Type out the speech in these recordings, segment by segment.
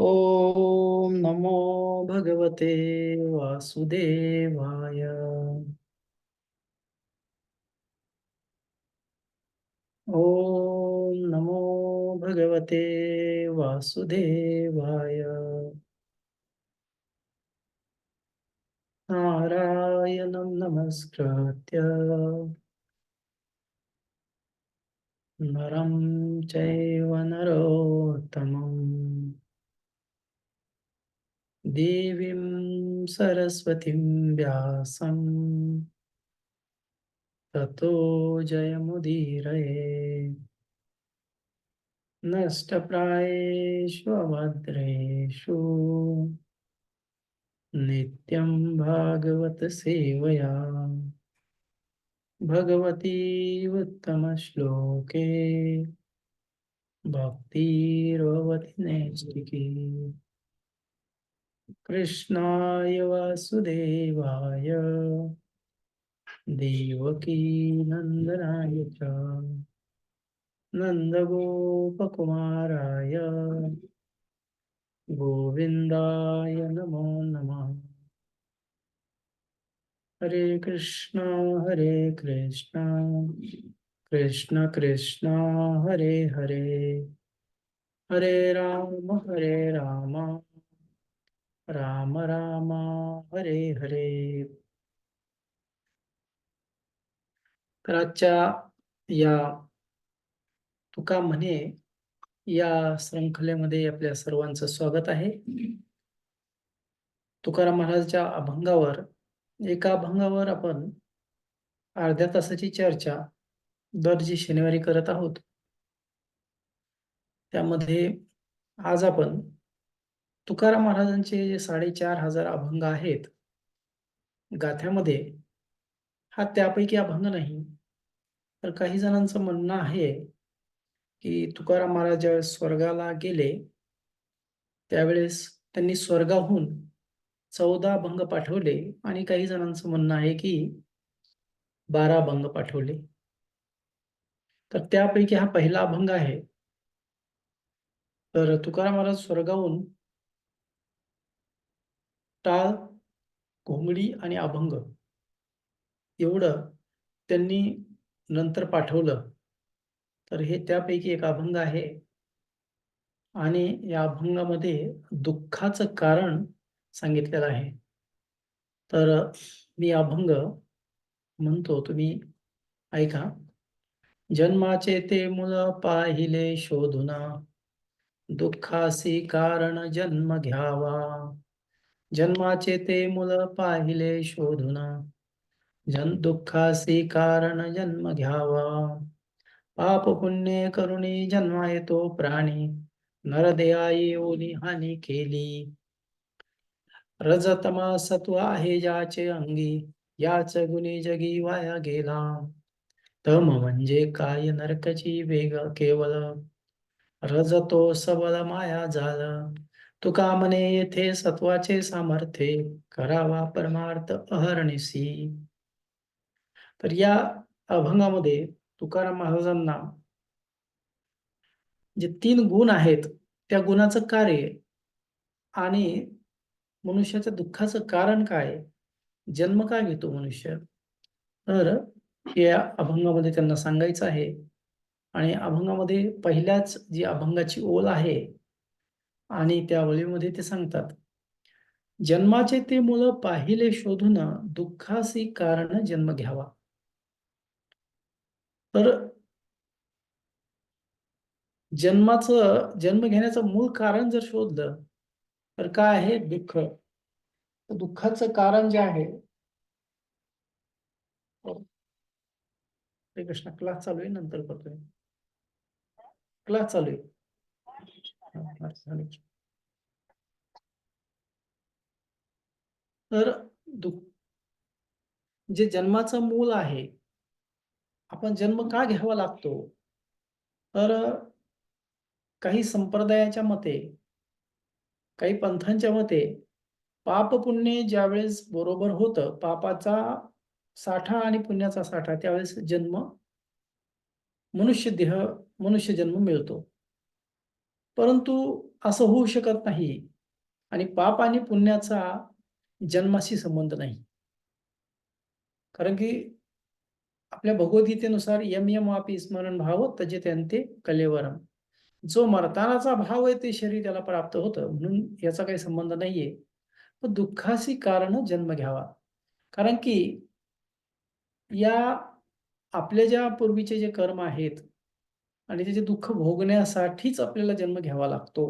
ओम नमो भगवते वासुदेवाय। ओम नमो भगवते वासुदेवाय। नारायणं नमस्कृत्य नरं चैव नरोत्तमं देवीं सरस्वतीं व्यासं ततो जयमुदीरये। नष्टप्रायेषु अभद्रेषु नित्यं भागवत सेवया भगवती उत्तमश्लोके भक्तिर्भवति नैष्टिकी। कृष्णाय वासुदेवाय देवकी नन्दनाय च नन्दगोपकुमाराय गोविन्दाय नमो नमः। हरे कृष्णा कृष्ण कृष्ण हरे हरे, हरे राम राम राम हरे हरे। तर आजच्या या तुका म्हणे या शृंखलेमध्ये आपल्या सर्वांचं स्वागत आहे. तुकाराम महाराजच्या अभंगावर एका अभंगावर आपण अर्ध्या तासाची चर्चा दर शनिवारी करत आहोत. त्यामध्ये आज आपण तुकाराम महाराजांचे जे 4,500 अभंग आहेत गाथ्यामध्ये, हा त्यापैकी अभंग नाही. तर काही जणांचं म्हणणं आहे की तुकाराम महाराज ज्यावेळेस स्वर्गाला गेले त्यावेळेस त्यांनी स्वर्गाहून 14 अभंग पाठवले आणि काही जणांचं म्हणणं आहे की 12 अभंग पाठवले. तर त्यापैकी हा पहिला अभंग आहे. तर तुकाराम महाराज स्वर्गाहून टाळ, घोंगडी आणि अभंग एवढं त्यांनी नंतर पाठवलं. तर हे त्यापैकी एक अभंग आहे आणि या अभंगामध्ये दुःखाचं कारण सांगितलेलं आहे. तर मी अभंग म्हणतो, तुम्ही ऐका. जन्माचे ते मूल पाहिले शोधुना, दुःखासी कारण जन्म घ्यावा. जन्माचे ते मूल पाहिले शोधुना, दुःखासी कारण जन्म घ्यावा. पाप पुण्य करुणी जन्मा येतो प्राणी, नरदेहाई ओली हानी केली. रजतमा सत्व आहे ज्याचे अंगी, याच गुणी जगी वाया गेला. तम म्हणजे काय नरकाची वेग केवळ, रजतो सबल माया झाल. तुका म्हणे येथे सत्वाचे सामर्थ्य, करावा परमार्थ अहर्निशी. तर या अभंगामध्ये तुकाराम महाराजांना जे 3 गुण आहेत त्या गुणाचं कार्य आणि मनुष्याच्या दुःखाचं कारण काय, जन्म का घेतो मनुष्य, तर या अभंगामध्ये त्यांना सांगायचं आहे. आणि अभंगामध्ये पहिल्याच जी अभंगाची ओळ आहे आणि त्या ओळीमध्ये ते सांगतात, जन्माचे ते मूल पाहिले शोधून, दुःखासी कारण जन्म घ्यावा. तर जन्म घेण्याचं मूळ कारण जर शोधलं तर काय आहे, दुःख. दुःखाचं कारण जे आहे, हरे कृष्ण, क्लास चालू आहे, नंतर करतोय. क्लास चालू आहे. तर जे जन्माचं मूल आहे, आपण जन्म का घ्यावा लागतो, तर काही संप्रदायाच्या मते, काही पंथांच्या मते, पाप पुण्य ज्यावेळेस बरोबर होतं, पापाचा साठा आणि पुण्याचा साठा, त्यावेळेस मनुष्य जन्म मिळतो. परंतु असं होऊ शकत नाही आणि पाप आणि पुण्याचा जन्माशी संबंध नाही. कारण की आपल्या भगवद्गीतेनुसार यम यम वापी स्मरण भाव तजेते अंते कलेवरम. जो मरतानाचा भाव आहे ते शरीर त्याला प्राप्त होतं म्हणून याचा काही संबंध नाहीये. पण दुःखाची कारण जन्म घ्यावा. कारण की या आपल्या ज्या पूर्वीचे जे कर्म आहेत आणि त्याचे दुःख भोगण्यासाठीच आपल्याला जन्म घ्यावा लागतो.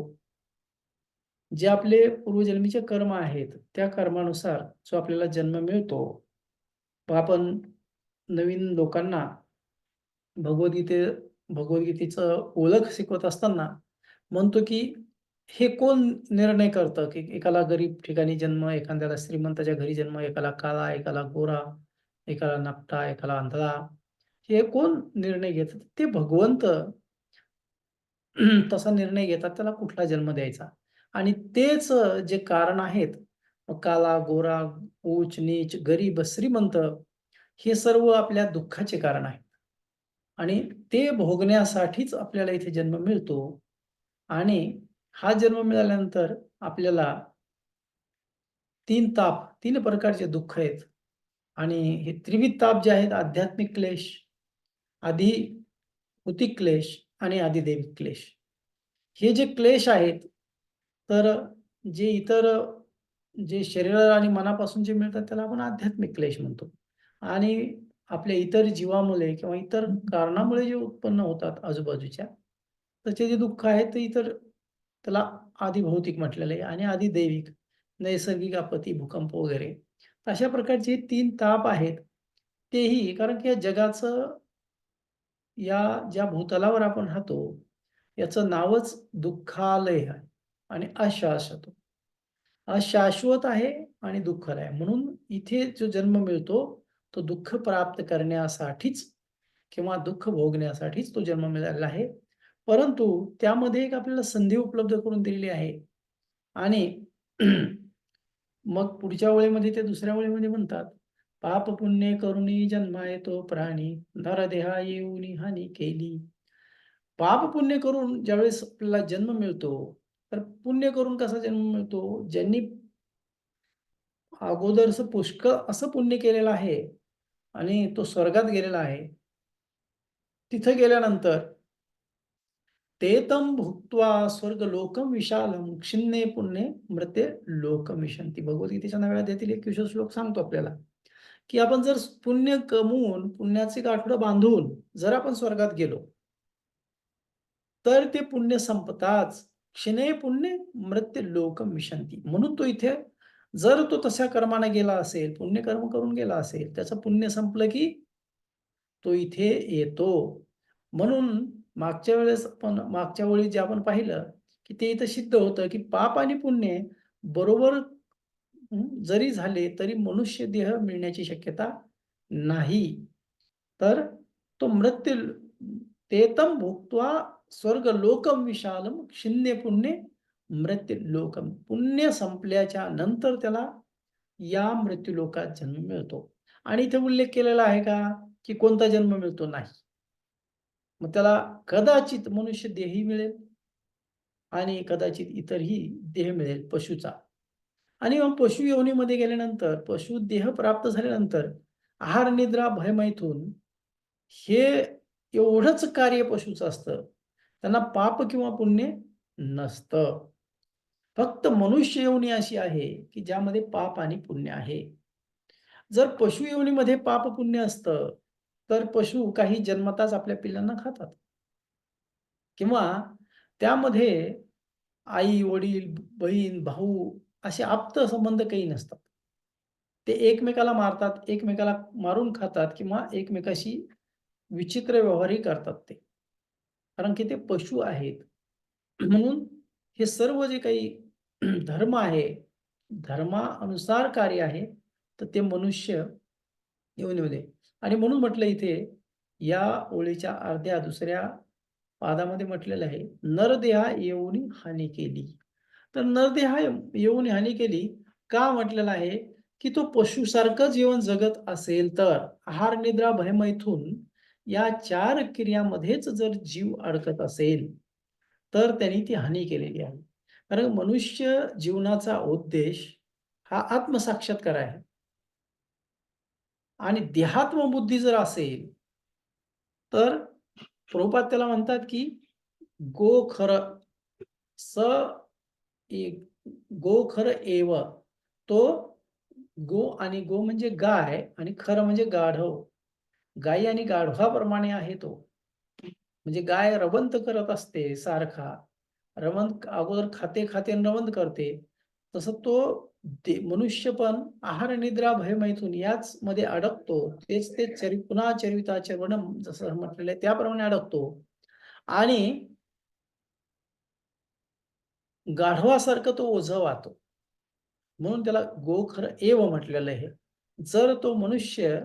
जे आपले पूर्वजन्मीचे कर्म आहेत, त्या कर्मानुसार जो आपल्याला जन्म मिळतो. आपण नवीन लोकांना भगवद्गीते भगवद्गीतेचं ओळख शिकवत असताना म्हणतो, की हे कोण निर्णय करतं, की एकाला गरीब ठिकाणी जन्म, एखाद्याला श्रीमंताच्या घरी जन्म, एकाला काळा, एकाला गोरा, एकाला नकटा, एकाला आंधळा. हे कोण निर्णय घेतं? ते भगवंत तसा निर्णय घेतात त्याला कुठला जन्म द्यायचा आणि तेच जे कारण आहेत, मग काला, गोरा, ऊच-नीच, गरीब, श्रीमंत हे सर्व आपल्या दुःखाचे कारण आहेत आणि ते भोगण्यासाठीच आपल्याला इथे जन्म मिळतो आणि हा जन्म मिळाल्यानंतर आपल्याला 3 प्रकारचे दुःख आहेत आणि हे त्रिविध ताप जे आहेत आध्यात्मिक क्लेश, भौतिक क्लेश आणि दैविक क्लेश. हे जे क्लेश आहेत, तर जे इतर जे शरीर आणि मनापासून जे मिळतात त्याला आपण आध्यात्मिक क्लेश म्हणतो. आणि आपल्या इतर जीवामुळे किंवा इतर कारणामुळे जे उत्पन्न होतात आजूबाजूच्या, त्याचे जे दुःख आहे ते इतर त्याला आधिभौतिक म्हटलेलं आहे आणि अधिदैविक, नैसर्गिक आपत्ती, भूकंप वगैरे. अशा प्रकारचे 3 ताप आहेत. तेही कारण की या जगाचं या ज्या भूतलावर आपण राहतो, याचं नावच दुःखालय आहे आणि अशाश्वत. अशाश्वत आहे आणि दुःखद आहे. म्हणून इथे जो जन्म मिळतो, तो दुःख प्राप्त करण्यासाठीच किंवा दुःख भोगण्यासाठीच तो जन्म मिळालेला आहे. परंतु त्यामध्ये एक आपल्याला संधी उपलब्ध करून दिलेली आहे आणि मग पुढच्या ओळीमध्ये ते दुसऱ्या ओळीमध्ये म्हणतात, "पाप पुण्य करुणी जन्मा येतो प्राणी, नरदेहा येऊनी हानी केली." पाप पुण्य करून ज्यावेळेस आपल्याला जन्म मिळतो, तर पुण्य करून कसा जन्म मिळतो? ज्यांनी अगोदरचं पुष्कळ असं पुण्य केलेलं आहे आणि तो स्वर्गात गेलेला आहे. तिथं गेल्यानंतर ते तं भुक्त्वा स्वर्गलोकं विशालम क्षिन्ने पुण्ये मृते लोकमिषन्ति. भगवद्गीतेच्या 9व्या अध्यायातील एक विशेष श्लोक सांगतो आपल्याला, की आपण जर पुण्य कमवून, पुण्याचे गाठोडं बांधून जर आपण स्वर्गात गेलो, तर ते पुण्य संपताच क्षिणे पुण्ये मृत्य लोकमिषन्ति. म्हणून तो इथे जर तो तशा कर्माने गेला असेल, पुण्यकर्म करून गेला असेल, त्याचं पुण्य संपलं की तो इथे येतो. म्हणून मागच्या वेळी जे आपण पाहिलं, की ते इथं सिद्ध होतं, की पाप आणि पुण्य बरोबर जरी झाले, तरी मनुष्य देह मिळण्याची शक्यता नाही. तर तो मृत्यू तेतं भुक्त्वा स्वर्गलोकं विशालम क्षिन्ने पुण्ये मृत्युलोकम. पुण्य संपल्याच्या नंतर त्याला या मृत्यूलोकात जन्म मिळतो. आणि इथे उल्लेख केलेला आहे का, की कोणता जन्म मिळतो? नाही. मग त्याला कदाचित मनुष्य देहही मिळेल आणि कदाचित इतरही देह मिळेल पशूचा. आणि मग पशु योनीमध्ये गेल्यानंतर, पशु देह प्राप्त झाल्यानंतर आहार, निद्रा, भय-मैथुन हे एवढंच कार्य पशुचं असतं. त्यांना पाप किंवा पुण्य नसतं. फक्त मनुष्य योनी अशी आहे, की ज्यामध्ये पाप आणि पुण्य आहे. जर पशु योनीमध्ये पाप पुण्य असतं, तर पशु काही जन्मताच आपल्या पिल्लांना खातात किंवा त्यामध्ये आई-वडील, बहीण, भाऊ असे आप्त संबंध काही नसतात. ते एकमेकाला मारतात, एकमेकाला मारून खातात किंवा एकमेकाशी विचित्र व्यवहारही करतात ते. कारण की ते पशु आहेत. म्हणून हे सर्व जे काही धर्म आहे, धर्मानुसार कार्य आहे, तर ते मनुष्य योनीमध्ये आणि म्हणून म्हटलं इथे या ओळीच्या अर्ध्या दुसऱ्या पादामध्ये म्हटलेलं आहे, "नरदेहा येऊनी हानी केली." तर नरदेहा येऊन हानी केली का म्हटलेलं आहे, की तो पशुसारखं जीवन जगत असेल तर आहार, निद्रा, भय-मैथुन या 4 क्रियामध्येच जर जीव अडकत असेल, तर त्यांनी ती हानी केलेली आहे. कारण मनुष्य जीवनाचा उद्देश हा आत्मसाक्षात्कार आहे आणि देहात्मबुद्धी जर असेल, तर प्रभुपाद त्याला म्हणतात, की "गो खर स ए गो खर एव." तो गो आणि गो म्हणजे गाय आणि खरं म्हणजे गाढव. गायी आणि गाढवाप्रमाणे आहे तो. म्हणजे गाय रवंथ करत असते सारखा. रवंथ अगोदर खाते आणि करते. तसं तो मनुष्य पण आहार, निद्रा, भय-मैथुन याचमध्ये अडकतो. तेच पुन्हा चरिताचरणम जसं म्हटलेलं आहे त्याप्रमाणे अडकतो आणि गाढवासारखं तो ओझं वाहतो. म्हणून त्याला गोखर एव म्हटलेलं आहे. जर तो मनुष्य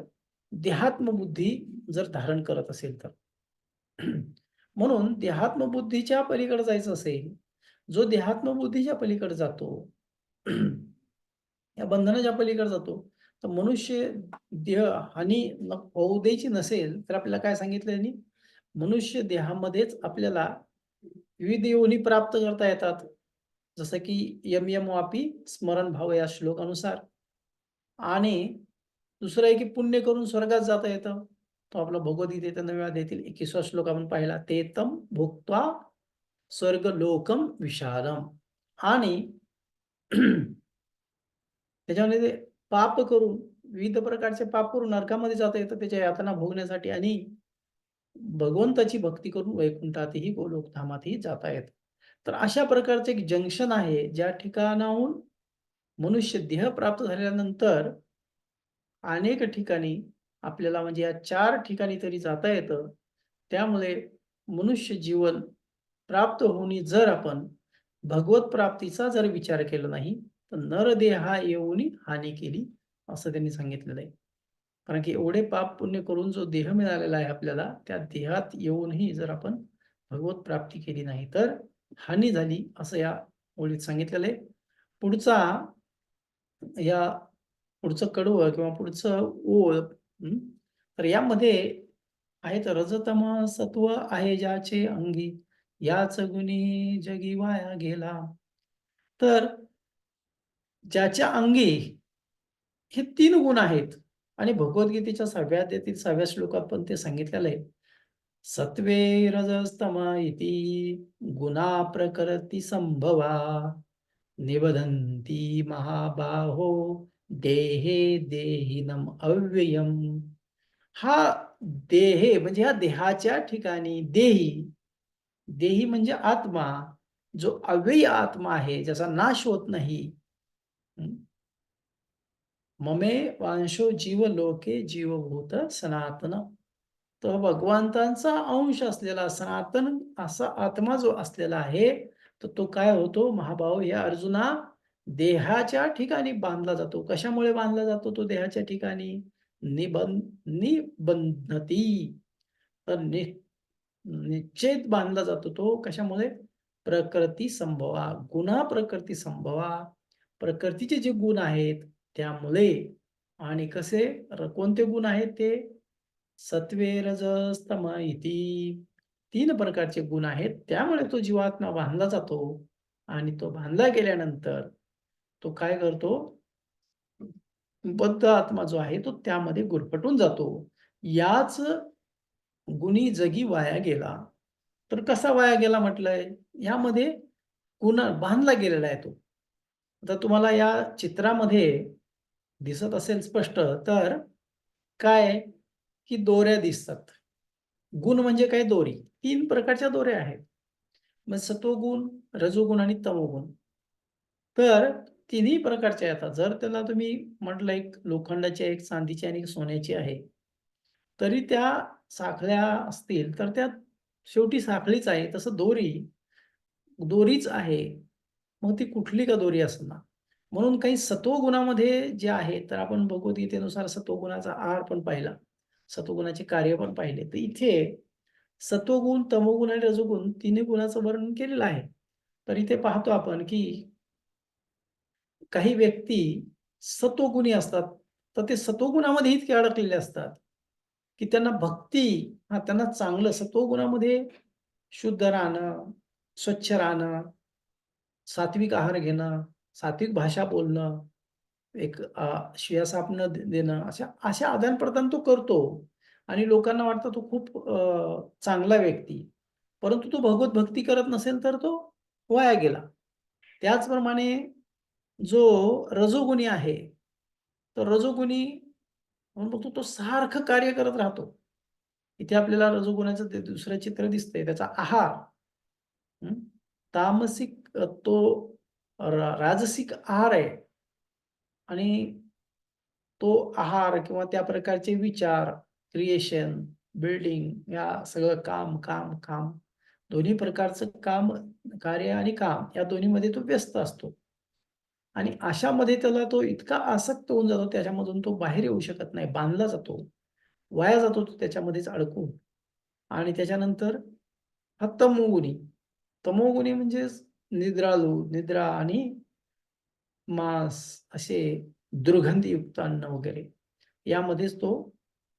देहात्मबुद्धी जर धारण करत असेल तर. म्हणून देहात्मबुद्धीच्या पलीकडे जायचं असेल, जो देहात्मबुद्धीच्या पलीकडे जातो, या बंधनाच्या पलीकडे जातो, तर मनुष्य देह हानी होऊ द्यायची नसेल, तर आपल्याला काय सांगितलं यांनी? मनुष्य देहामध्येच आपल्याला विविध योनी प्राप्त करता येतात. जसं की यम यम वापी स्मरण भाव या श्लोकानुसार आणि दुसरं आहे की पुण्य करून स्वर्गात जाता येतं. तो आपला भगवद्गीतेच्या 9व्या अध्यायातील 21वा श्लोक आपण पाहिला. "तेतम भुक्त्वा स्वर्गलोकम विशालम" आणि त्याच्यामध्ये ते पाप करून, विविध प्रकारचे पाप करून नरकामध्ये जाता येतं त्याच्या यातना भोगण्यासाठी आणि भगवंताची भक्ती करून वैकुंठातही, गोलोकधामातही जाता येतं. तर अशा प्रकारचं एक जंक्शन आहे, ज्या ठिकाणाहून मनुष्य देह प्राप्त झाल्यानंतर अनेक ठिकाणी आपल्याला म्हणजे या 4 ठिकाणी तरी जाता येतं. त्यामुळे मनुष्य जीवन प्राप्त होऊनी जर आपण भगवत प्राप्तीचा जर विचार केला नाही, तर नरदेहा येऊनी हानी केली, असं त्यांनी सांगितलेलं आहे. कारण की एवढे पाप पुण्य करून जो देह मिळालेला आहे आपल्याला, त्या देहात येऊनही जर आपण भगवत प्राप्ती केली नाही, तर हानी झाली, असं या ओळीत सांगितलेलं आहे. पुढचा या पुढचं कडवं किंवा पुढचं ओळ तर यामध्ये आहेत रजतम सत्व आहे ज्याचे अंगी, याच गुणी जगी वाया गेला. तर ज्याच्या अंगी हे 3 गुण आहेत आणि भगवद्गीतेच्या 6व्या अध्यायातील 6व्या श्लोकात पण ते सांगितलेलं आहे. सत्वे रजस्तम इति गुणा प्रकृती संभवा निबधन्ति महाबाहो देहे देहिनम अव्ययम. हा देहे म्हणजे ह्या देहाच्या ठिकाणी देही, देही म्हणजे आत्मा, जो अव्ययी आत्मा आहे, ज्याचा नाश होत नाही. हं. ममे वांशो जीव लोके जीवभूत सनातन. तो भगवंतांचा अंश असलेला सनातन असा आत्मा जो असलेला आहे, तर तो काय होतो महाभाव या अर्जुना देहाच्या ठिकाणी बांधला जातो. कशामुळे बांधला जातो तो देहाच्या ठिकाणी? निबंधती. तर निश्चित बांधला जातो तो कशामुळे? प्रकृती संभवा, गुन्हा प्रकृती संभवा. प्रकृतीचे जे गुण आहेत त्यामुळे आणि कसे कोणते गुण आहेत ते? सत्वे, रजस, तम इति 3 प्रकारचे गुण आहेत. त्यामुळे तो जीवात्मा बांधला जातो आणि तो बांधला गेल्यानंतर तो काय करतो? बद्ध आत्मा जो आहे तो त्यामध्ये गुरफटून जातो. याच गुणी जगी वाया गेला. तर कसा वाया गेला म्हटलंय? यामध्ये गुण बांधला गेलेला आहे तो. आता तुम्हाला या चित्रामध्ये दिसत असेल स्पष्ट तर काय की दोऱ्या दिसतात. गुण म्हणजे काय? दोरी. 3 प्रकारच्या दोऱ्या आहेत. मग सत्वगुण, रजोगुण आणि तमोगुण. तर तिन्ही प्रकारच्या येतात. जर त्याला तुम्ही म्हटलं एक लोखंडाची, एक चांदीची आणि एक सोन्याची आहे. तरी त्या साखळ्या असतील तर त्या शेवटी साखळीच आहे. तसं दोरी, दोरीच आहे. मग ती कुठली का दोरी असणार. म्हणून काही सत्वगुणामध्ये जे आहे, तर आपण भगवद्गीतेनुसार सत्वगुणाचा आहार पण पाहिला. सत्वगुणाचे कार्य पण पाहिले. तर इथे सत्वगुण, तमोगुण आणि रजोगुण तिन्ही गुणाचं वर्णन केलेलं आहे. तर इथे पाहतो आपण, की काही व्यक्ती सत्वगुणी असतात. तर ते सत्वगुणामध्ये इतके अडकलेले असतात, की त्यांना भक्ती त्यांना चांगलं सत्वगुणामध्ये शुद्ध राहणं, स्वच्छ राहणं, सात्विक आहार घेणं, सात्विक भाषा बोलणं, एक शिव्या-शाप न देणं, अशा अशा आदान-प्रदान तो करतो आणि लोकांना वाटतं तो खूप चांगला व्यक्ती. परंतु तो भगवत भक्ती करत नसेल तर तो वाया गेला. त्याचप्रमाणे जो रजोगुणी आहे, तर रजोगुणी म्हणून बघतो तो सारखं कार्य करत राहतो. इथे आपल्याला रजोगुणाचं ते दुसरं चित्र दिसतंय. त्याचा आहार हं, तामसिक तो राजसिक आहार आहे आणि तो आहार किंवा त्या प्रकारचे विचार, क्रिएशन, बिल्डिंग या सगळं काम, काम, काम दोन्ही प्रकारचं काम, कार्य आणि काम या दोन्हीमध्ये तो व्यस्त असतो. आणि अशामध्ये त्याला तो इतका आसक्त होऊन जातो त्याच्यामधून तो बाहेर येऊ शकत नाही. बांधला जातो. वाया जातो तो त्याच्यामध्येच अडकून. आणि त्याच्यानंतर हा तमोगुणी. तमोगुणी म्हणजेच निद्रालू, निद्रा आणि मांस असे दुर्गंधीयुक्त अन्न वगैरे यामध्येच तो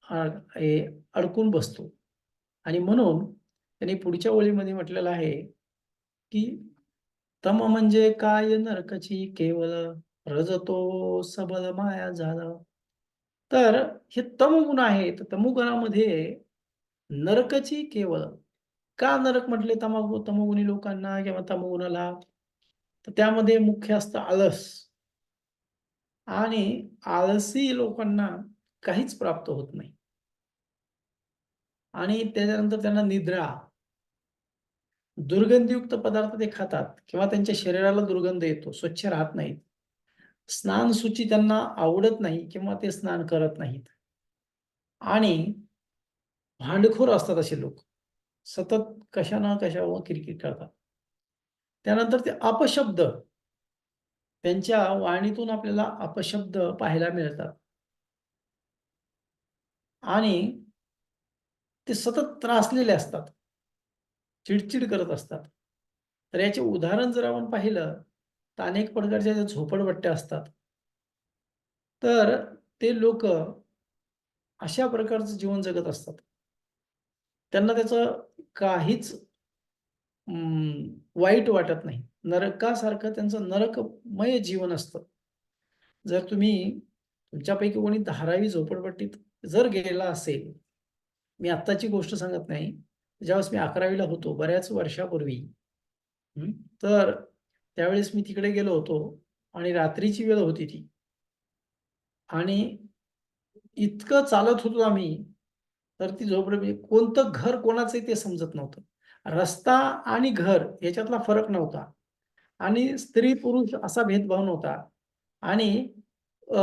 अ, हे अडकून बसतो. आणि म्हणून त्यांनी पुढच्या ओळीमध्ये म्हटलेलं आहे, की तम म्हणजे काय नरकची केवळ, रजतो सबल माया झाला. तर हे तमोगुण आहे. तर तमोगुणामध्ये नरकची केवळ. का नरक म्हटले तमोगुणी लोकांना किंवा तमोगुणाला? तर त्यामध्ये मुख्य असतं आळस आणि आळसी लोकांना काहीच प्राप्त होत नाही आणि त्याच्यानंतर त्यांना निद्रा, दुर्गंधीयुक्त पदार्थ ते खातात किंवा त्यांच्या शरीराला दुर्गंध येतो, स्वच्छ राहत नाहीत. स्नानशुची त्यांना आवडत नाही किंवा ते स्नान करत नाहीत आणि भांडखोर असतात असे लोक. सतत कशा ना कशावर किरकिर करतात. त्यानंतर ते अपशब्द, त्यांच्या वाणीतून आपल्याला अपशब्द पाहायला मिळतात आणि ते सतत त्रासलेले असतात, चिड करत असतात. तर याचे उदाहरण जर आपण पाहिलं, तर अनेक प्रकारच्या ज्या झोपडपट्ट्या असतात. तर ते लोकं अशा प्रकारचं जीवन जगत असतात. त्यांना त्याचं काहीच वाईट वाटत नाही. नरकासारखं त्यांचं नरकमय जीवन असतं. जर तुम्ही तुमच्यापैकी कोणी धारावी झोपडपट्टीत जर गेला असेल, मी आत्ताची गोष्ट सांगत नाही. ज्यावेळेस मी 11वी होतो बऱ्याच वर्षापूर्वी. हं. तर त्यावेळेस मी तिकडे गेलो होतो आणि रात्रीची वेळ होती ती आणि इतकं चालत होतो आम्ही, तर ती झोपडी म्हणजे कोणतं घर कोणाचं आहे ते समजत नव्हतं. रस्ता आणि घर याच्यातला फरक नव्हता आणि स्त्री-पुरुष असा भेदभाव नव्हता आणि अ,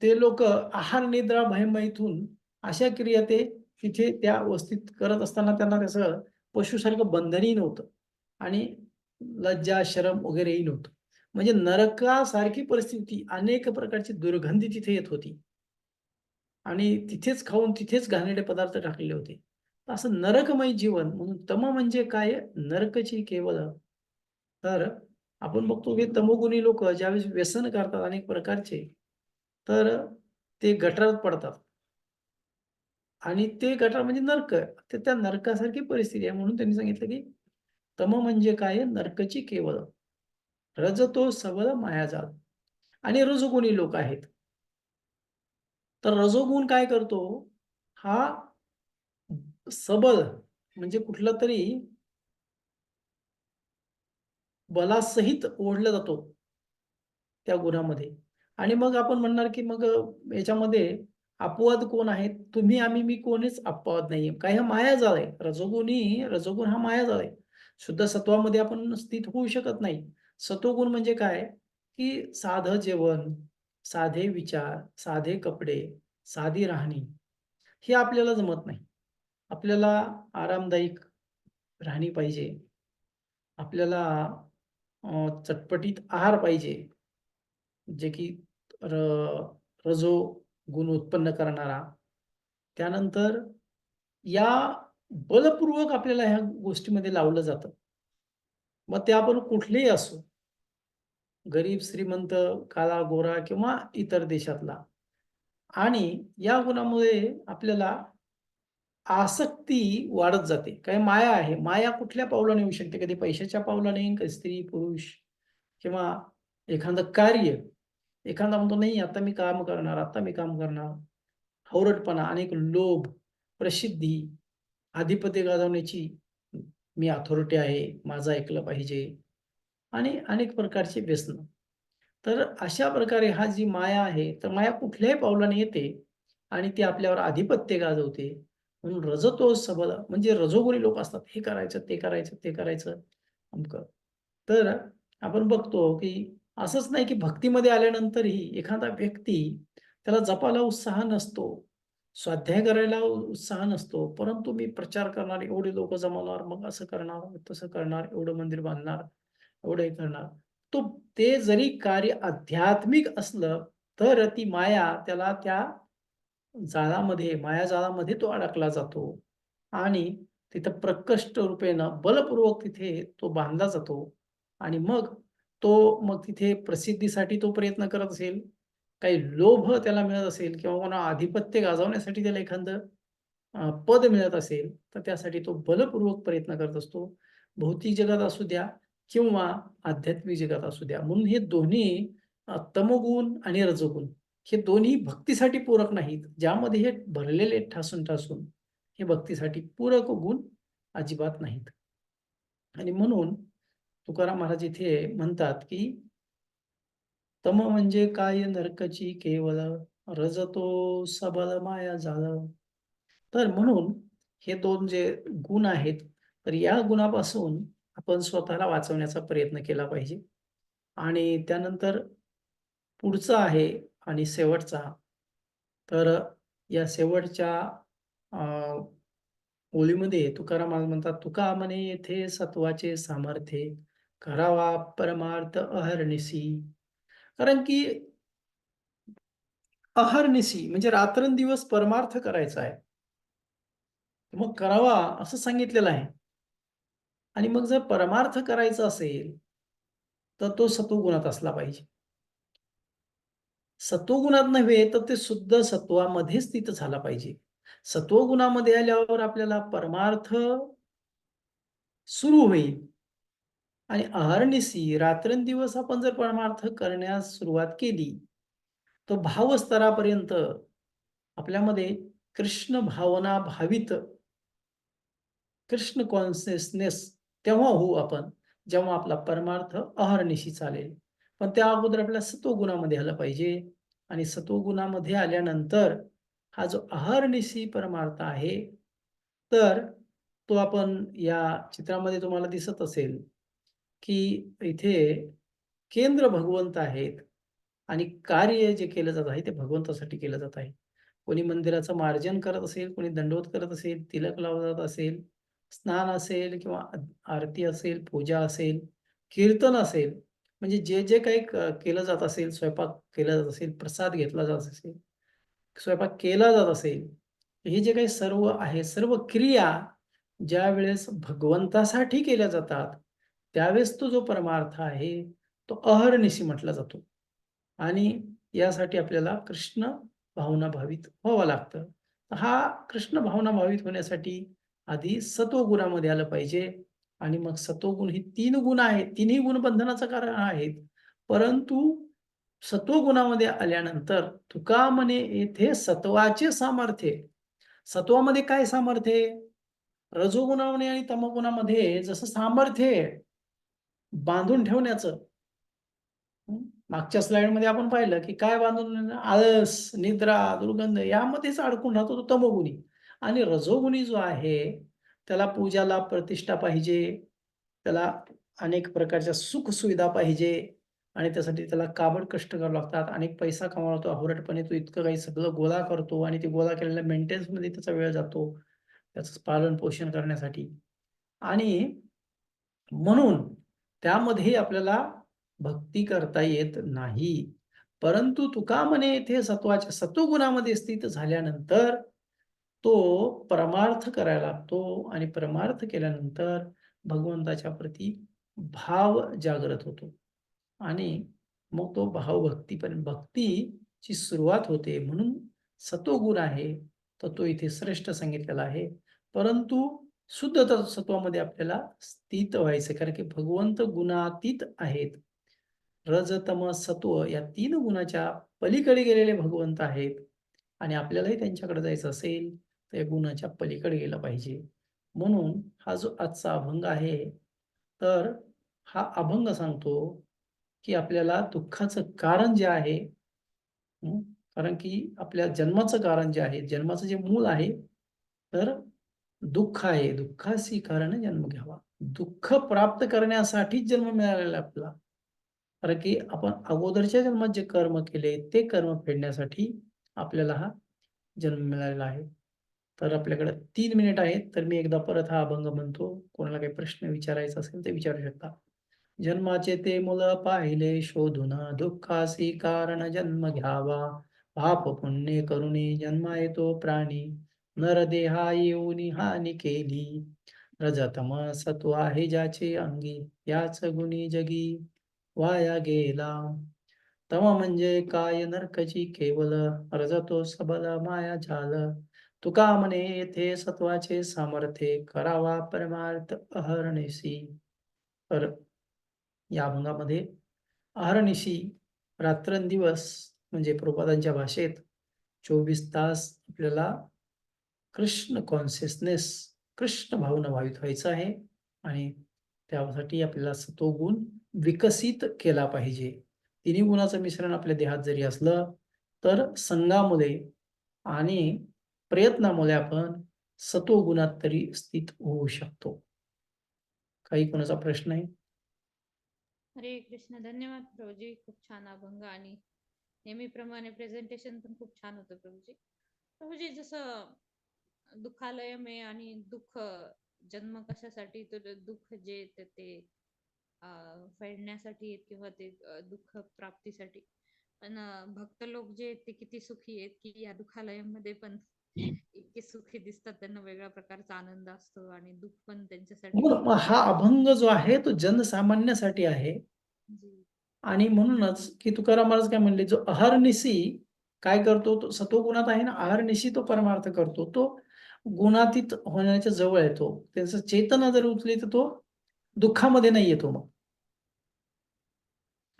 ते लोकं आहार, निद्रा, भयमैथुन अशा क्रिया ते तिथे त्या वस्तीत करत असताना त्यांना त्याचं पशुसारखं बंधनही नव्हतं आणि लज्जा, शरम वगैरेही नव्हतं. म्हणजे नरकासारखी परिस्थिती, अनेक प्रकारची दुर्गंधी तिथे येत होती. आणि तिथेच खाऊन तिथेच घाणेरडे पदार्थ टाकलेले होते. तर असं नरकमय जीवन म्हणून तम म्हणजे काय? नरकची केवळ. तर आपण बघतो की तमोगुणी लोकं ज्यावेळेस व्यसन करतात अनेक प्रकारचे, तर ते गटारात पडतात आणि ते गटार म्हणजे नरक. तर त्या नरकासारखी परिस्थिती आहे म्हणून त्यांनी सांगितलं की तम म्हणजे काय? नरकची केवळ. रजतो सबल मायाजाल आणि रजोगुणी लोक आहेत. तर रजोगुण काय करतो? हा सबळ म्हणजे कुठलातरी बलासहित ओढला जातो त्या गुणामध्ये आणि मग आपण म्हणणार, की मग याच्यामध्ये अपवाद कोण आहेत? तुम्ही, आम्ही, मी कोणीच अपवाद नाहीये. काय हा मायाजाळ आहे. रजोगुण हा मायाजाळ आहे. शुद्ध सत्वामध्ये आपण स्थित होऊ शकत नाही. सत्वगुण म्हणजे काय? की साधं जेवण, साधे विचार, साधे कपडे, साधी राहणी हे आपल्याला जमत नाही. आपल्याला आरामदायक राहणी पाहिजे. आपल्याला चटपटीत आहार पाहिजे, जे की र रजो गुण उत्पन्न करणारा. त्यानंतर या बलपूर्वक आपल्याला ह्या गोष्टीमध्ये लावलं जातं. मग ते आपण कुठलेही असो, गरीब, श्रीमंत, काळा, गोरा किंवा इतर देशातला. आणि या गुणामुळे आपल्याला आसक्ती वाढत जाते. काय माया आहे. माया कुठल्या पावलाने येऊ शकते? कधी पैशाच्या पावलाने, कधी स्त्री, पुरुष किंवा एखादं कार्य. एखादा म्हणतो, "नाही, आता मी काम करणार, आता मी काम करणार." हवरटपणा, अनेक लोभ, प्रसिद्धी, आधिपत्य गाजवण्याची मी अथॉरिटी आहे, माझं ऐकलं पाहिजे आणि अनेक प्रकारची व्यसनं. तर अशा प्रकारे हा जी माया आहे, तर माया कुठल्याही पावलाने येते आणि ती आपल्यावर आधिपत्य गाजवते. म्हणून रजतो सबल म्हणजे रजोगुणी लोक असतात. हे करायचं, ते करायचं, ते करायचं, अमकं. तर आपण बघतो, की असंच नाही, की भक्तीमध्ये आल्यानंतरही एखादा व्यक्ती त्याला जपायला उत्साह नसतो, स्वाध्याय करायला उत्साह नसतो. परंतु मी प्रचार करणार, एवढे लोकं जमवणार, मग असं करणार, तसं करणार, एवढं मंदिर बांधणार, एवढं हे करणार. तो ते जरी कार्य आध्यात्मिक असलं, तर ती माया त्याला त्या जाळामध्ये, मायाजाळामध्ये तो अडकला जातो आणि तिथं प्रकर्ष रूपेनं बलपूर्वक तिथे तो बांधला जातो आणि मग तिथे प्रसिद्धीसाठी तो प्रयत्न करत असेल, काही लोभ त्याला मिळत असेल किंवा कोणा आधिपत्य गाजवण्यासाठी त्याला एखादं पद मिळत असेल, तर त्यासाठी तो बलपूर्वक प्रयत्न करत असतो. भौतिक जगात असू द्या किंवा आध्यात्मिक जगात असू द्या. म्हणून हे दोन्ही तमोगुण आणि रजोगुण हे दोन्ही भक्तीसाठी पूरक नाहीत. ज्यामध्ये हे भरलेले ठासून-ठासून हे भक्तीसाठी पूरक गुण अजिबात नाहीत. आणि म्हणून तुकाराम महाराज इथे म्हणतात, की तम म्हणजे काय नरकची केवळ, रजतो सबल माया जाळ. तर म्हणून हे 2 जे गुण आहेत, तर या गुणापासून आपण स्वतःला वाचवण्याचा प्रयत्न केला पाहिजे. आणि त्यानंतर पुढचा आहे आणि शेवटचा, तर या शेवटच्या अ, ओळीमध्ये तुकाराम महाराज म्हणतात, "तुका म्हणे येथे सत्वाचे सामर्थ्य, करावा परमार्थ अहर्निशी." कारण की अहर्निशी म्हणजे रात्रंदिवस परमार्थ करायचा आहे. मग करावा असं सांगितलेलं आहे. आणि मग जर परमार्थ करायचा असेल, तर तो सत्वगुणात असला पाहिजे. सत्वगुणात नव्हे, तर ते शुद्ध सत्वामध्ये स्थित झाला पाहिजे. सत्वगुणामध्ये आल्यावर आपल्याला परमार्थ सुरू होईल आणि अहर्निशी रात्रंदिवस आपण जर परमार्थ करण्यास सुरुवात केली, तर भावस्तरापर्यंत आपल्यामध्ये कृष्ण भावना भावित कृष्ण कॉन्शियसनेस तेव्हा होऊ आपण, जेव्हा आपला परमार्थ अहर्निशी चालेल. पण त्या अगोदर आपल्याला सत्वगुणामध्ये आलं पाहिजे आणि सत्वगुणामध्ये आल्यानंतर हा जो अहर्निशी परमार्थ आहे, तर तो आपण या चित्रामध्ये तुम्हाला दिसत असेल, की इथे केंद्र भगवंत आहेत आणि कार्य जे केलं जात आहे, ते भगवंतासाठी केलं जात आहे. कोणी मंदिराचं मार्जन करत असेल, कोणी दंडवत करत असेल, तिलक लावत असेल, स्नान असेल किंवा आरती असेल, पूजा असेल, कीर्तन असेल, म्हणजे जे काही केलं जात असेल, स्वयंपाक केला जात असेल, प्रसाद घेतला जात असेल, स्वयंपाक केला जात असेल, हे जे काही सर्व आहे, सर्व क्रिया ज्यावेळेस भगवंतासाठी केल्या जातात, त्यावेळेस तो जो परमार्थ आहे, तो अहर्निशी म्हटला जातो. आणि यासाठी आपल्याला कृष्ण भावना भावित व्हावं लागतं. हा कृष्ण भावना भावित होण्यासाठी आधी सत्वगुणामध्ये आलं पाहिजे आणि मग सत्वगुण ही 3 गुण आहेत. तिन्ही गुण बंधनाचं कारण आहेत. परंतु सत्वगुणामध्ये आल्यानंतर तुका म्हणे येथे सत्वाचे सामर्थ्य. सत्वामध्ये काय सामर्थ्य आहे? रजोगुणामध्ये आणि तमोगुणामध्ये जसं सामर्थ्य आहे बांधून ठेवण्याचं, हं. मागच्या स्लाईडमध्ये आपण पाहिलं, की काय बांधून आळस, निद्रा, दुर्गंध यामध्येच अडकून राहतो तो तमोगुणी आणि रजोगुणी जो आहे, त्याला पूजाला प्रतिष्ठा पाहिजे, त्याला अनेक प्रकारच्या सुख-सुविधा पाहिजे आणि त्यासाठी त्याला काबड कष्ट करावे लागतात. अनेक पैसा कमवावा लागतो. अहोराटपणे तो इतकं काही सगळं गोळा करतो आणि ते गोळा केलेल्या मेंटेनन्समध्ये त्याचा वेळ जातो. त्याचं पालन-पोषण करण्यासाठी आणि म्हणून त्यामध्ये आपल्याला भक्ती करता येत नाही. परंतु तुका म्हणे येथे सत्वाच्या सत्वगुणामध्ये स्थित झाल्यानंतर तो परमार्थ करायला लागतो आणि परमार्थ केल्यानंतर भगवंताच्या प्रती भाव जागृत होतो आणि मग तो भाव भक्तीपर्यंत भक्तीची सुरुवात होते. म्हणून सत्वगुण आहे तर तो इथे श्रेष्ठ सांगितलेला आहे. परंतु शुद्ध सत्वामध्ये आपल्याला स्थित व्हायचं कारण की भगवंत गुणातीत आहेत. रज, तम, सत्व या 3 गुणाच्या पलीकडे गेलेले भगवंत आहेत आणि आपल्यालाही त्यांच्याकडे जायचं असेल, तर या गुणाच्या पलीकडे गेलं पाहिजे. म्हणून हा जो आजचा अभंग आहे, तर हा अभंग सांगतो, की आपल्याला दुःखाचं कारण जे आहे कारण की आपल्या जन्माचं कारण जे आहे, जन्माचं जे मूळ आहे, तर दुःख आहे. दुःखासी कारण जन्म घ्यावा. दुःख प्राप्त करण्यासाठीच जन्म मिळालेला आहे आपल्याला. कारण की आपण अगोदरच्या जन्मात जे कर्म केले, ते कर्म फेडण्यासाठी आपल्याला हा जन्म मिळालेला आहे. तर आपल्याकडे 3 मिनिट आहेत, तर मी एकदा परत हा अभंग म्हणतो. कोणाला काही प्रश्न विचारायचा असेल तर विचारू शकता. जन्माचे ते मूळ पाहिले शोधून, दुःखासी कारण जन्म घ्यावा. पाप पुण्य करुणी जन्मा येतो प्राणी, नरदेहा येऊनी हानी केली. रजतम सत्व आहे ज्याचे अंगी, याच गुणी जगी वाया गेला. तम म्हणजे काय नरकची केवल, रजतो सबल माया झाल. तुका म्हणे येथे सत्वाचे सामर्थ्य, करावा परमार्थ अहर्निशी. तर या अभंगामध्ये अहर्निशी रात्रंदिवस म्हणजे प्रभुपादांच्या भाषेत 24 तास आपल्याला कृष्ण कॉन्शियसनेस, कृष्ण भावना भावित व्हायचं आहे आणि त्यासाठी आपल्याला सत्वगुण विकसित केला पाहिजे. तिन्ही गुणाचं मिश्रण आपल्या देहात जरी असलं, तर संघामुळे आणि प्रयत्नामुळे आपण सत्वगुणात तरी स्थित होऊ शकतो. काही कोणाचा प्रश्न आहे? हरे कृष्ण. धन्यवाद प्रभूजी. खूप छान अभंग आणि नेहमीप्रमाणे प्रेझेंटेशन पण खूप छान होतं प्रभूजी. प्रभूजी जसं दुःखालय में आणि दुःख जन्म कशासाठी तर दुःख जे येते ते फेडण्यासाठी किंवा ते दुःख प्राप्तीसाठी. पण भक्त लोक जे आहेत ते किती सुखी आहेत की या दुःखालयामध्ये पण इतके सुखी दिसतात, त्यांना वेगळ्या प्रकारचा आनंद असतो आणि दुःख पण त्यांच्यासाठी मग हा अभंग जो आहे तो जनसामान्यासाठी आहे. जी आणि म्हणूनच की तुकाराम महाराज काय म्हणले, जो अहर्निशी काय करतो, तो सत्वगुणात आहे ना, अहर्निशी तो परमार्थ करतो. तो गुणातीत होण्याच्या जवळ येतो. त्याचं चेतना जर उचली तर तो दुःखामध्ये नाही येतो मग.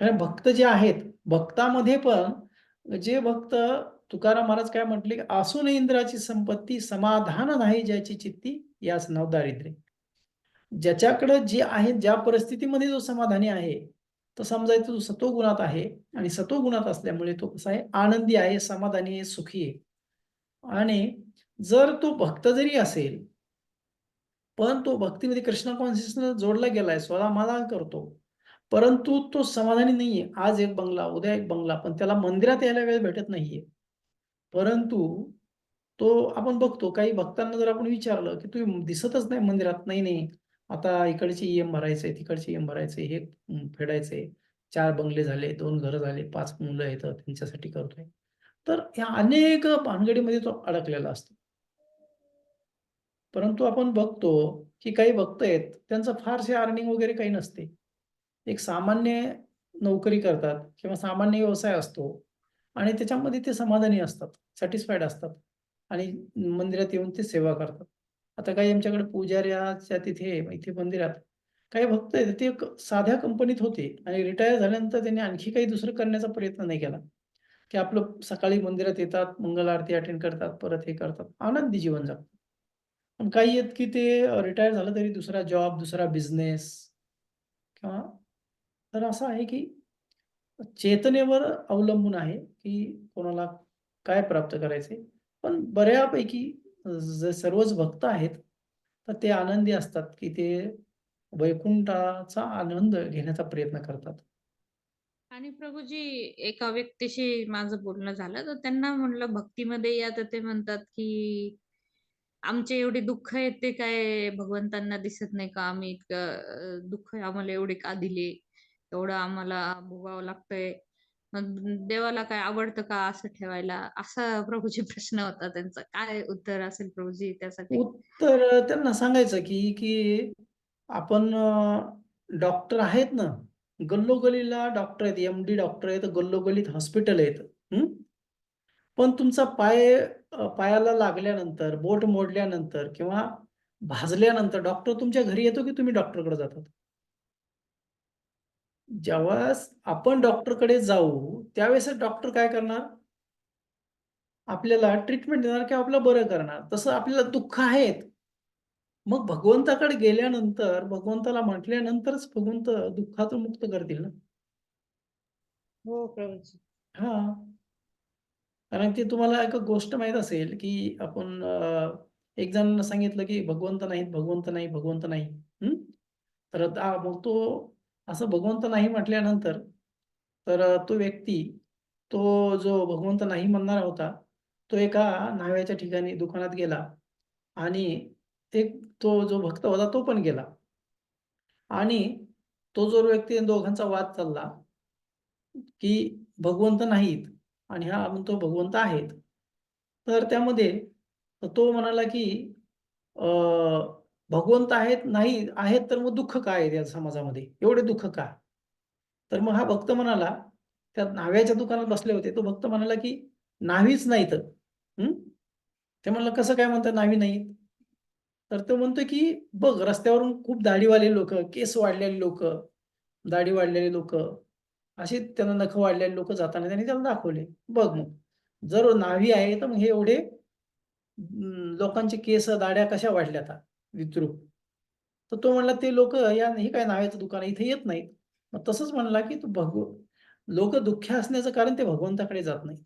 कारण भक्त जे आहेत, भक्तामध्ये पण जे भक्त तुकाराम महाराज काय म्हटले, की "असून इंद्राची संपत्ती समाधान नाही ज्याची चित्ती, याच नाव दारिद्र्य." ज्याच्याकडं जे आहे, ज्या परिस्थितीमध्ये जो समाधानी आहे, तर समजायचं तो सत्वगुणात आहे आणि सत्वगुणात असल्यामुळे तो कसा आहे, आनंदी आहे, समाधानी आहे, सुखी आहे. आणि जर तो भक्त जरी असेल, पण तो भक्तीमध्ये कृष्ण कॉन्शियसनेस जोडला गेलाय, मला करतो. परंतु तो समाधानी नाहीये. आज एक बंगला, उद्या एक बंगला, पण त्याला मंदिरात यायला वेळ भेटत नाहीये. परंतु तो आपण बघतो काही भक्तांना जर आपण विचारलं, की "तुम्ही दिसतच नाही मंदिरात." "नाही, नाही, आता इकडचे ईएम भरायचंय, तिकडचे ईएम भरायचंय, हे फेडायचंय. 4 बंगले झाले, 2 घरं झाले, 5 मुलं आहेत, त्यांच्यासाठी करतोय." तर ह्या अनेक भानगडीमध्ये तो अडकलेला असतो. परंतु आपण बघतो, की काही भक्त आहेत, त्यांचं फारसे अर्निंग वगैरे काही नसते. एक सामान्य नोकरी करतात किंवा सामान्य व्यवसाय असतो आणि त्याच्यामध्ये ते समाधानी असतात, सॅटिस्फाईड असतात आणि मंदिरात येऊन ते सेवा करतात. आता काही आमच्याकडे पुजाऱ्याच्या तिथे इथे मंदिरात काही भक्त आहेत, ते एक साध्या कंपनीत होते आणि रिटायर झाल्यानंतर त्यांनी आणखी काही दुसरं करण्याचा प्रयत्न नाही केला, की आपलं सकाळी मंदिरात येतात, मंगल आरती अटेंड करतात, परत हे करतात, आनंदी जीवन जगतात. पण काही आहेत, की ते रिटायर झालं तरी दुसरा जॉब, दुसरा बिझनेस किंवा तर असं आहे, की चेतनेवर अवलंबून आहे, की कोणाला काय प्राप्त करायचंय. पण बऱ्यापैकी सर्वच भक्त आहेत, तर ते आनंदी असतात, की ते वैकुंठाचा आनंद घेण्याचा प्रयत्न करतात. आणि प्रभूजी एका व्यक्तीशी माझं बोलणं झालं, तर त्यांना म्हणलं भक्तीमध्ये या, तर ते म्हणतात, की आमचे एवढे दुःख आहेत ते काय भगवंतांना दिसत नाही का? आम्ही इतकं दुःख आम्हाला एवढे का दिले? एवढं आम्हाला भोगावं लागतंय. मग देवाला काय आवडतं का असं ठेवायला? असा प्रभूजी प्रश्न होता त्यांचा. काय उत्तर असेल प्रभूजी त्यासाठी? उत्तर त्यांना सांगायचं, की आपण डॉक्टर आहेत ना, गल्लोगल्लीला डॉक्टर आहेत, एम-डी डॉक्टर आहेत, गल्लोगल्लीत हॉस्पिटल आहेत. हं. पण तुमचा पाय पायाला लागल्यानंतर, बोट मोडल्यानंतर किंवा भाजल्यानंतर डॉक्टर तुमच्या घरी येतो की तुम्ही डॉक्टरकडे जातात? ज्यावेळेस आपण डॉक्टरकडे जाऊ, त्यावेळेस डॉक्टर काय करणार? आपल्याला ट्रीटमेंट देणार किंवा आपलं बरं करणार. तसं आपल्याला दुःख आहेत. मग भगवंताकडे गेल्यानंतर, भगवंताला म्हटल्यानंतरच भगवंत दुःखातून मुक्त करतील ना. हो प्रभूजी. हां. कारण की तुम्हाला एक गोष्ट माहीत असेल, की आपण एक जणांना सांगितलं, की भगवंत नाहीत, भगवंत नाही, भगवंत नाही. हं. तर मग तो असं भगवंत नाही म्हटल्यानंतर, तर तो व्यक्ती, तो जो भगवंत नाही म्हणणारा होता, तो एका न्हाव्याच्या ठिकाणी दुकानात गेला आणि एक तो जो भक्त होता तो पण गेला आणि तो जो व्यक्ती दोघांचा वाद चालला, की भगवंत नाहीत आणि हा म्हणतो भगवंत आहेत. तर त्यामध्ये तो म्हणाला, की अ, भगवंत आहेत, नाही आहेत, तर मग दुःख काय आहे या समाजामध्ये? एवढे दुःख का? तर मग हा भक्त म्हणाला, त्या न्हाव्याच्या दुकानात बसले होते. तो भक्त म्हणाला, की "न्हावीच नाहीत." हं. ते म्हणलं, "कसं काय म्हणता न्हावी नाहीत?" तर तो म्हणतोय, की "बघ रस्त्यावरून खूप दाढीवाले लोकं, केस वाढलेले लोकं, दाढी वाढलेले लोकं, असे त्यांना नखं वाढलेले लोकं जाताना त्यांनी त्याला दाखवले. बघ मग, जर न्हावी आहे, तर मग हे एवढे लोकांचे केस, दाढ्या कशा वाढल्या आता विद्रूप. तर तो म्हणला, "ते लोकं हे काय न्हाव्याचं दुकान आहे, इथे येत नाहीत." मग तसंच म्हणला, की लोकं दुःखी असण्याचं कारण ते भगवंताकडे जात नाहीत.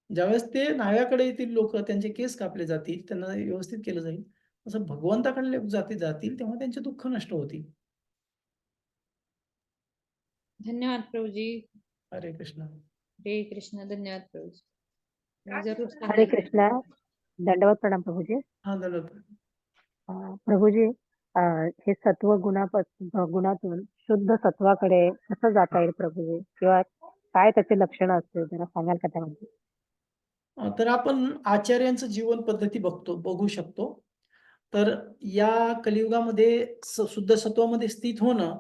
ज्यावेळेस ते न्हाव्याकडे येतील लोकं, त्यांचे केस कापले जातील, त्यांना व्यवस्थित केलं जाईल. तसं भगवंताकडे जातील, तेव्हा त्यांचे दुःख नष्ट होतील. धन्यवाद प्रभूजी. हरे कृष्ण. हरे कृष्ण. धन्यवाद प्रभूजी. मी जरूर हरे सांगेन. कृष्णा. दंडवत प्रणाम प्रभूजी. हां, धन्यवाद. अ, प्रभूजी, हे सत्व गुणातून शुद्ध सत्वाकडे कसं जाता येईल प्रभूजी? किंवा काय त्याची लक्षणं असतील जरा सांगाल का त्यामध्ये? तर आपण आचार्यांचं जीवन पद्धती बघू शकतो. तर या कलियुगामध्ये शुद्ध सत्वामध्ये स्थित होणं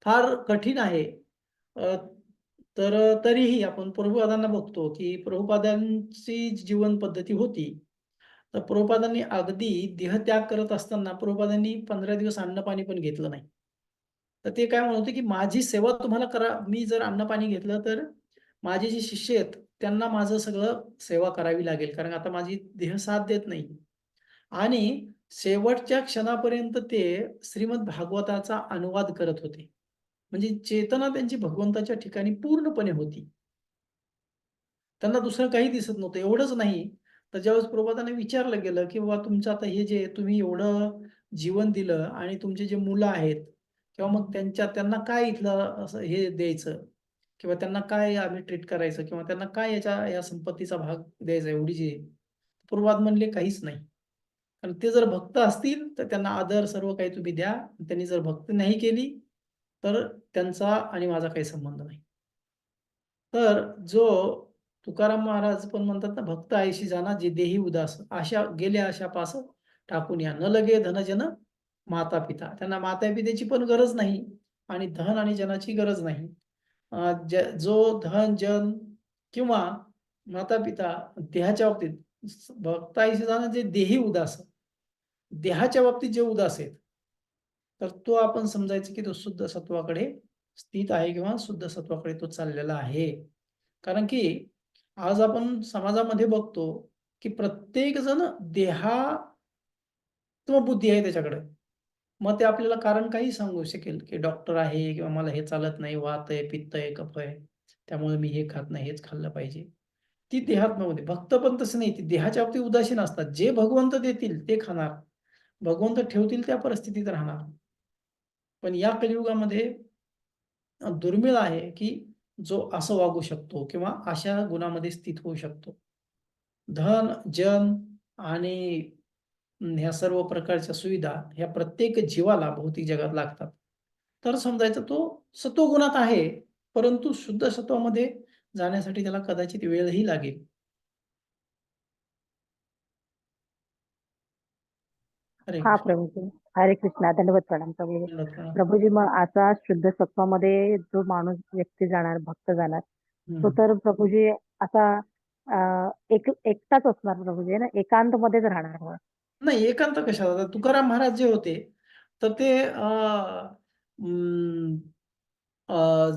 फार कठीण आहे. अ, तर तरीही आपण प्रभुपादांना बघतो, की प्रभुपादांची जीवन पद्धती होती. तर प्रभुपादांनी अगदी देहत्याग करत असताना प्रभुपादांनी 15 दिवस अन्न-पाणी पण घेतलं नाही. तर ते काय म्हणत होते, की माझी सेवा तुम्हाला मी जर अन्न-पाणी घेतलं तर माझे जे शिष्य आहेत त्यांना माझं सगळं सेवा करावी लागेल. कारण आता माझी देह साथ देत नाही. आणि शेवटच्या क्षणापर्यंत ते श्रीमद भागवताचा अनुवाद करत होते. म्हणजे चेतना त्यांची भगवंताच्या ठिकाणी पूर्णपणे होती. त्यांना दुसरं काही दिसत नव्हतं. एवढंच नाही, तर ज्यावेळेस प्रभुपादांना विचारलं गेलं, की "बाबा तुमचं आता हे जे तुम्ही एवढं जीवन दिलं आणि तुमचे जे मुलं आहेत किंवा मग त्यांना काय इथलं असं हे द्यायचं किंवा त्यांना काय आम्ही ट्रीट करायचं किंवा त्यांना काय या संपत्तीचा भाग द्यायचा एवढी जी" प्रभुपाद म्हणले, "काहीच नाही." कारण ते जर भक्त असतील, तर त्यांना आदर सर्व काही तुम्ही द्या. त्यांनी जर भक्ती नाही केली, तर त्यांचा आणि माझा काही संबंध नाही. तर जो तुकाराम महाराज पण म्हणतात ना, "भक्त ऐशी जाना जे देही उदास, आशा गेल्या आशा पास टाकून या. न लगे धनजन माता-पिता." त्यांना माता-पित्याची पण गरज नाही आणि धन आणि जनाची गरज नाही. जो धन, जन किंवा माता-पिता देहाच्या बाबतीत भक्त ऐशी जाणं जे देही उदास, देहाच्या बाबतीत जे उदास आहेत, तर तो आपण समजायचं की तो शुद्ध सत्वाकडे स्थित आहे किंवा शुद्ध सत्वाकडे तो चाललेला आहे. कारण की आज आपण समाजामध्ये बघतो, की प्रत्येक जण बुद्धी आहे त्याच्याकडे. मग ते आपल्याला कारण काही सांगू शकेल, की डॉक्टर आहे किंवा मला हे चालत नाही, वात आहे, पित्त आहे, कफ आहे. त्यामुळे मी हे खात नाही, हेच खाल्लं पाहिजे. ती देहात्म्यामध्ये. भक्त पण तसं नाही. ती देहाच्या बाबतीत उदासीन असतात. जे भगवंत देतील ते खाणार. भगवंत ठेवतील त्या परिस्थितीत राहणार. पण या कलियुगामध्ये दुर्मिळ आहे, की जो असं वागू शकतो किंवा अशा गुणामध्ये स्थित होऊ शकतो. धन, जन आणि ह्या सर्व प्रकारच्या सुविधा ह्या प्रत्येक जीवाला भौतिक जगात लागतात. तर समजायचा तो सत्वगुणात आहे, परंतु शुद्ध सत्वामध्ये जाण्यासाठी त्याला कदाचित वेळही लागेल. हरे हां, कृष्ण. प्रभूजी. हरे कृष्णा. दंडवत प्रणाम प्रभूजी. दंडवत प्रणाम. प्रभूजी, मग असा शुद्ध सत्वामध्ये जो व्यक्ती जाणार, भक्त जाणार, तो हं. तर प्रभूजी असा एकटाच असणार प्रभूजी ना, एकांत मध्येच राहणार मग. नाही, एकांत कशाला? आता तुकाराम महाराज जे होते, तर ते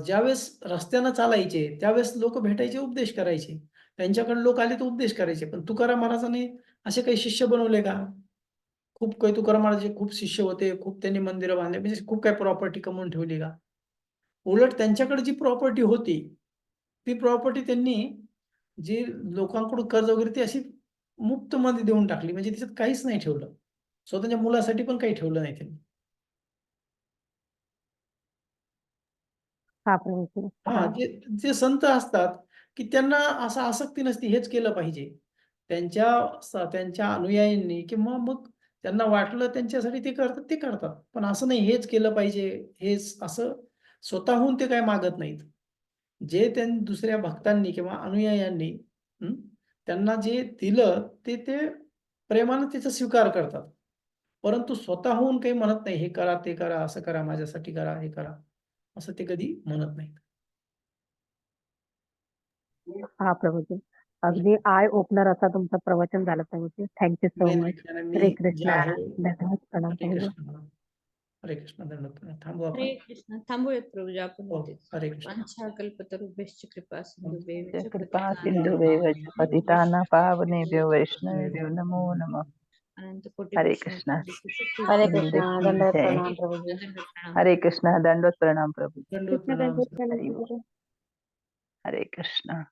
ज्यावेळेस रस्त्यानं चालायचे, त्यावेळेस लोकं भेटायचे, उपदेश करायचे. त्यांच्याकडे लोक आले तर उपदेश करायचे. पण तुकाराम महाराजांनी असे काही शिष्य बनवले का? खूप काही तुकाराम महाराजांचे खूप शिष्य होते, खूप त्यांनी मंदिरं बांधली, म्हणजे खूप काही प्रॉपर्टी कमवून ठेवली का? उलट त्यांच्याकडे जी प्रॉपर्टी होती, ती प्रॉपर्टी त्यांनी जी लोकांकडून कर्ज वगैरे ती अशी मुफ्तमध्ये देऊन टाकली. म्हणजे त्याच्यात काहीच नाही ठेवलं. स्वतःच्या मुलासाठी पण काही ठेवलं नाही त्यांनी. हां, प्रभूजी. हां, हां. जे जे संत असतात, की त्यांना असं आसक्ती नसते, हेच केलं पाहिजे. त्यांच्या अनुयायींनी किंवा मग त्यांना वाटलं त्यांच्यासाठी ते करतात, ते करतात. पण असं नाही हेच केलं पाहिजे, हेच असं स्वतःहून ते काही मागत नाहीत. जे दुसऱ्या भक्तांनी किंवा अनुयायांनी हं, त्यांना जे दिलं ते ते प्रेमानं त्याचा स्वीकार करतात. परंतु स्वतःहून काही म्हणत नाही, हे करा, ते करा, असं करा, माझ्यासाठी करा, हे करा. असं ते कधी म्हणत नाहीत. हां, प्रभूजी. अगदी आय ओपनर असं तुमचं प्रवचन झालं प्रभूजी. थँक यू सो नाही, मच. नाही. काय नाही. हरे मी जे कृष्णा. आहे धन्यवाद. प्रणाम हरे प्रभूजी. कृष्ण. हरे कृष्ण. दंडवत प्रणाम. थांबू हरे आपण? कृष्ण. थांबूयात प्रभूजी आपण हो, इथेच. हरे कृष्ण. वांछा कल्पतरुभ्यश्च कृपा सिंधुभ्येव च कृपा पतितानां सिंधुदेव च पतितानां पावनेभ्यो वैष्णवेभ्यो नमो नमः. अनंत कोटी हरे वैष्णव कृष्णा. हरे हिंद कृष्णा. की दंडवत जय. प्रणाम प्रभूजी. दंडवत प्रणाम. हरे कृष्णा. दंडवत प्रणाम प्रभु. दंडवत कृष्ण प्रणाम. दंडवत प्रणाम हरि प्रभूजी. हरे कृष्णा.